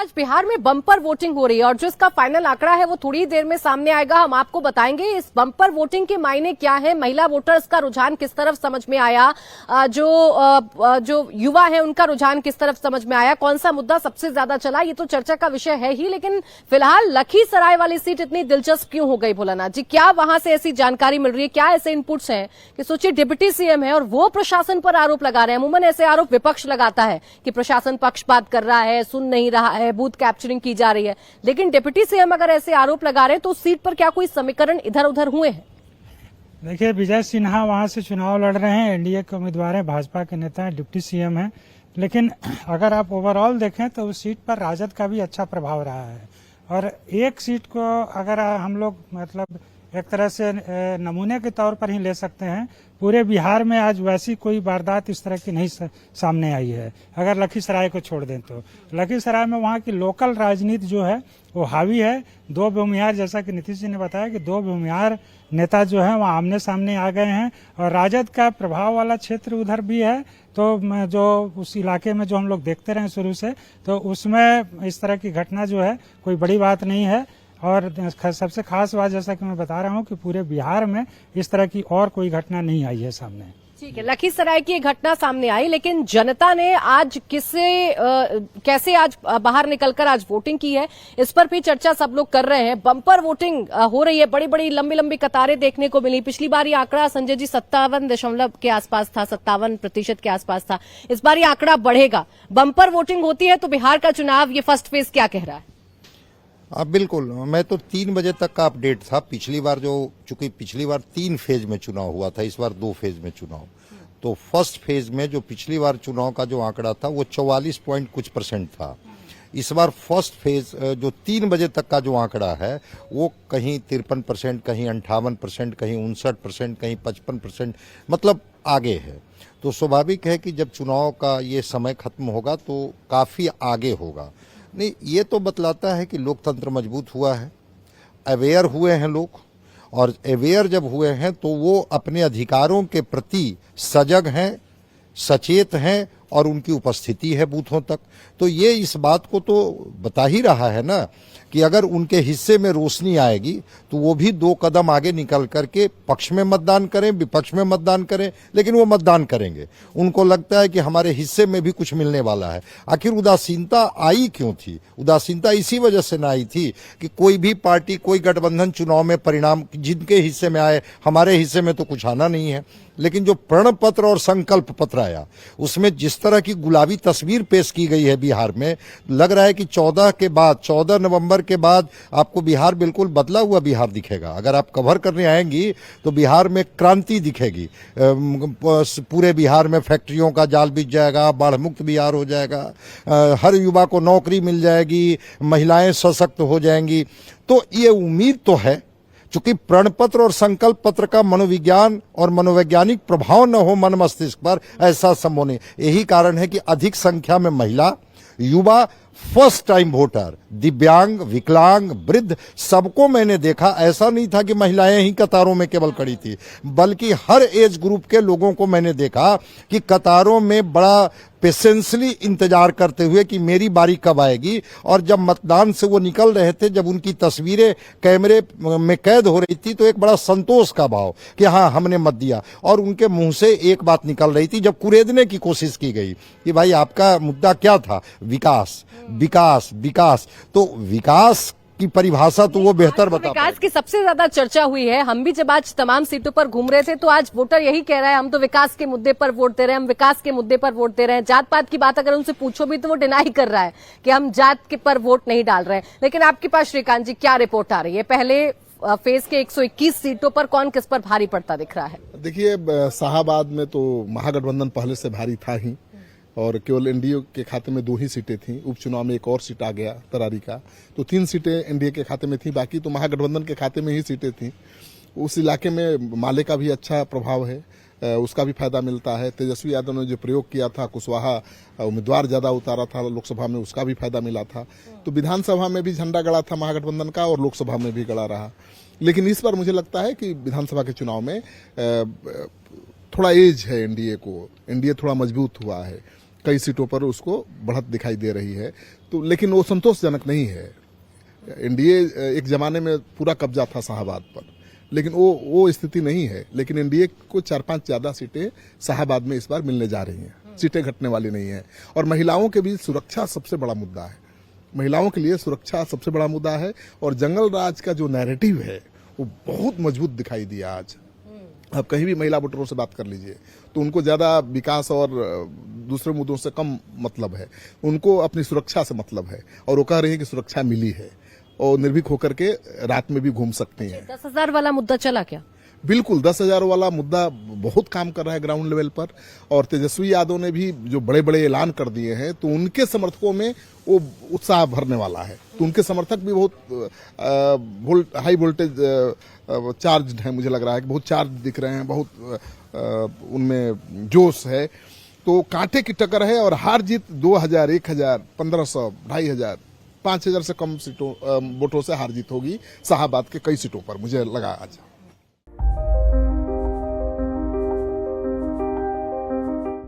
आज बिहार में bumper voting हो रही है और जो इसका फाइनल आंकड़ा है वो थोड़ी देर में सामने आएगा। हम आपको बताएंगे इस बम्पर वोटिंग के मायने क्या है, महिला वोटर्स का रुझान किस तरफ समझ में आया, जो युवा है उनका रुझान किस तरफ समझ में आया, कौन सा मुद्दा सबसे ज्यादा चला, ये तो चर्चा का विषय है ही। लेकिन फिलहाल लखीसराय वाली सीट इतनी दिलचस्प क्यों हो गई भोलानाथ जी? क्या वहां से ऐसी जानकारी मिल रही है, क्या ऐसे इनपुट्स हैं कि सोचिए डिप्टी सीएम है और वो प्रशासन पर आरोप लगा रहे हैं। अमूमन ऐसे आरोप विपक्ष लगाता है कि प्रशासन पक्षपात कर रहा है, सुन नहीं रहा है, बूथ कैप्चरिंग की जा रही है, लेकिन डिप्टी सीएम अगर ऐसे आरोप लगा रहे हैं तो उस सीट पर क्या कोई समीकरण इधर उधर हुए हैं? देखिए, विजय सिन्हा वहां से चुनाव लड़ रहे हैं, एनडीए के उम्मीदवार हैं, भाजपा के नेता हैं, डिप्टी सीएम हैं। लेकिन अगर आप ओवरऑल देखें तो उस सीट पर राजद का भी अच्छा प्रभाव रहा है। और एक सीट को अगर हम लोग मतलब एक तरह से नमूने के तौर पर ही ले सकते हैं, पूरे बिहार में आज वैसी कोई वारदात इस तरह की नहीं सामने आई है अगर लखीसराय को छोड़ दें तो। लखीसराय में वहाँ की लोकल राजनीति जो है वो हावी है। दो भूमिहार, जैसा कि नीतीश जी ने बताया कि दो भूमिहार नेता जो है वहाँ आमने सामने आ गए हैं और राजद का प्रभाव वाला क्षेत्र उधर भी है। तो जो उस इलाके में जो हम लोग देखते रहे शुरू से, तो उसमें इस तरह की घटना जो है कोई बड़ी बात नहीं है। और सबसे खास बात, जैसा कि मैं बता रहा हूं कि पूरे बिहार में इस तरह की और कोई घटना नहीं आई है सामने। ठीक है, लखीसराय की घटना सामने आई, लेकिन जनता ने आज कैसे आज बाहर निकलकर आज वोटिंग की है, इस पर भी चर्चा सब लोग कर रहे हैं। बम्पर वोटिंग हो रही है, बड़ी बड़ी लंबी लंबी कतारें देखने को मिली। पिछली बार ये आंकड़ा संजय जी 57% के आसपास था, 57% के आसपास था। इस बार ये आंकड़ा बढ़ेगा। बम्पर वोटिंग होती है तो बिहार का चुनाव ये फर्स्ट फेज क्या कह रहा है? बिल्कुल, मैं तो 3 बजे तक का अपडेट था। पिछली बार चूंकि पिछली बार 3 फेज में चुनाव हुआ था, इस बार 2 फेज में चुनाव। तो फर्स्ट फेज में जो पिछली बार चुनाव का जो आंकड़ा था वो 44 पॉइंट कुछ % था। इस बार फर्स्ट फेज जो 3 बजे तक का जो आंकड़ा है वो कहीं 53%, कहीं 58%, कहीं 59%, कहीं 55%, मतलब आगे है। तो स्वाभाविक है कि जब चुनाव का ये समय खत्म होगा तो काफी आगे होगा। नहीं, ये तो बतलाता है कि लोकतंत्र मजबूत हुआ है, अवेयर हुए हैं लोग, और अवेयर जब हुए हैं तो वो अपने अधिकारों के प्रति सजग हैं, सचेत हैं और उनकी उपस्थिति है बूथों तक। तो ये इस बात को तो बता ही रहा है ना कि अगर उनके हिस्से में रोशनी आएगी तो वो भी 2 कदम आगे निकल करके पक्ष में मतदान करें, विपक्ष में मतदान करें, लेकिन वो मतदान करेंगे। उनको लगता है कि हमारे हिस्से में भी कुछ मिलने वाला है। आखिर उदासीनता आई क्यों थी? उदासीनता इसी वजह से ना आई थी कि कोई भी पार्टी, कोई गठबंधन चुनाव में परिणाम जिनके हिस्से में आए, हमारे हिस्से में तो कुछ आना नहीं है। लेकिन जो प्रण पत्र और संकल्प पत्र आया उसमें जिस तरह की गुलाबी तस्वीर पेश की गई है बिहार में, लग रहा है कि 14 नवंबर के बाद आपको बिहार बिल्कुल बदला हुआ बिहार दिखेगा। अगर आप कवर करने आएंगी तो बिहार में क्रांति दिखेगी। पूरे बिहार में फैक्ट्रियों का जाल बिछ जाएगा, बाढ़ मुक्त बिहार हो जाएगा, हर युवा को नौकरी मिल जाएगी, महिलाएं सशक्त हो जाएंगी। तो ये उम्मीद तो है। चूंकि प्रण पत्र और संकल्प पत्र का मनोविज्ञान और मनोवैज्ञानिक प्रभाव न हो मन मस्तिष्क पर, ऐसा संभव नहीं। यही कारण है कि अधिक संख्या में महिला, युवा, फर्स्ट टाइम वोटर, दिव्यांग, विकलांग, वृद्ध, सबको मैंने देखा। ऐसा नहीं था कि महिलाएं ही कतारों में केवल खड़ी थी, बल्कि हर एज ग्रुप के लोगों को मैंने देखा कि कतारों में बड़ा पेशेंसली इंतजार करते हुए कि मेरी बारी कब आएगी। और जब मतदान से वो निकल रहे थे, जब उनकी तस्वीरें कैमरे में कैद हो रही थी, तो एक बड़ा संतोष का भाव कि हाँ, हमने मत दिया। और उनके मुंह से एक बात निकल रही थी जब कुरेदने की कोशिश की गई कि भाई आपका मुद्दा क्या था? विकास, विकास, विकास। तो विकास की परिभाषा तो वो बेहतर बता। विकास की सबसे ज्यादा चर्चा हुई है। हम भी जब आज तमाम सीटों पर घूम रहे थे तो आज वोटर यही कह रहा है, हम तो विकास के मुद्दे पर वोट दे रहे हैं, हम विकास के मुद्दे पर वोट दे रहे हैं। जात पात की बात अगर उनसे पूछो भी तो वो डिनाई कर रहा है कि हम जात के पर वोट नहीं डाल रहे हैं। लेकिन आपके पास श्रीकांत जी क्या रिपोर्ट आ रही है? पहले फेज के 121 सीटों पर कौन किस पर भारी पड़ता दिख रहा है? देखिए, शाहाबाद में तो महागठबंधन पहले से भारी था ही, और केवल एनडीए के खाते में 2 ही सीटें थीं। उपचुनाव में एक और सीट आ गया तरारी का, तो 3 सीटें एनडीए के खाते में थी, बाकी तो महागठबंधन के खाते में ही सीटें थीं। उस इलाके में माले का भी अच्छा प्रभाव है, उसका भी फायदा मिलता है। तेजस्वी यादव ने जो प्रयोग किया था, कुशवाहा उम्मीदवार ज्यादा उतारा था लोकसभा में, उसका भी फायदा मिला था। तो विधानसभा में भी झंडा गड़ा था महागठबंधन का और लोकसभा में भी गड़ा रहा। लेकिन इस बार मुझे लगता है कि विधानसभा के चुनाव में थोड़ा एज है एनडीए को, एनडीए थोड़ा मजबूत हुआ है। कई सीटों पर उसको बढ़त दिखाई दे रही है। तो लेकिन वो संतोषजनक नहीं है। एनडीए एक जमाने में पूरा कब्जा था शाहाबाद पर, लेकिन वो स्थिति नहीं है। लेकिन एनडीए को 4-5 ज्यादा सीटें शाहाबाद में इस बार मिलने जा रही हैं, सीटें घटने वाली नहीं है। और महिलाओं के बीच सुरक्षा सबसे बड़ा मुद्दा है, महिलाओं के लिए सुरक्षा सबसे बड़ा मुद्दा है। और जंगल राज का जो नैरेटिव है वो बहुत मजबूत दिखाई दिया आज। आप कहीं भी महिला वोटरों से बात कर लीजिए तो उनको ज्यादा विकास और दूसरे मुद्दों से कम मतलब है, उनको अपनी सुरक्षा से मतलब है। और वो कह रही है कि सुरक्षा मिली है और निर्भीक होकर के रात में भी घूम सकती हैं। 10,000 वाला मुद्दा चला क्या? बिल्कुल 10,000 वाला मुद्दा बहुत काम कर रहा है ग्राउंड लेवल पर। और तेजस्वी यादव ने भी जो बड़े बड़े ऐलान कर दिए हैं तो उनके समर्थकों में वो उत्साह भरने वाला है। तो उनके समर्थक भी बहुत हाई वोल्टेज चार्ज है, मुझे लग रहा है कि बहुत चार्ज दिख रहे हैं, बहुत उनमें जोश है। तो कांटे की टक्कर है और हार जीत 2,000, 1,000, 1,500, 2,500, 5,000 से कम सीटों वोटों से हार जीत होगी शाहाबाद के कई सीटों पर, मुझे लगा आज।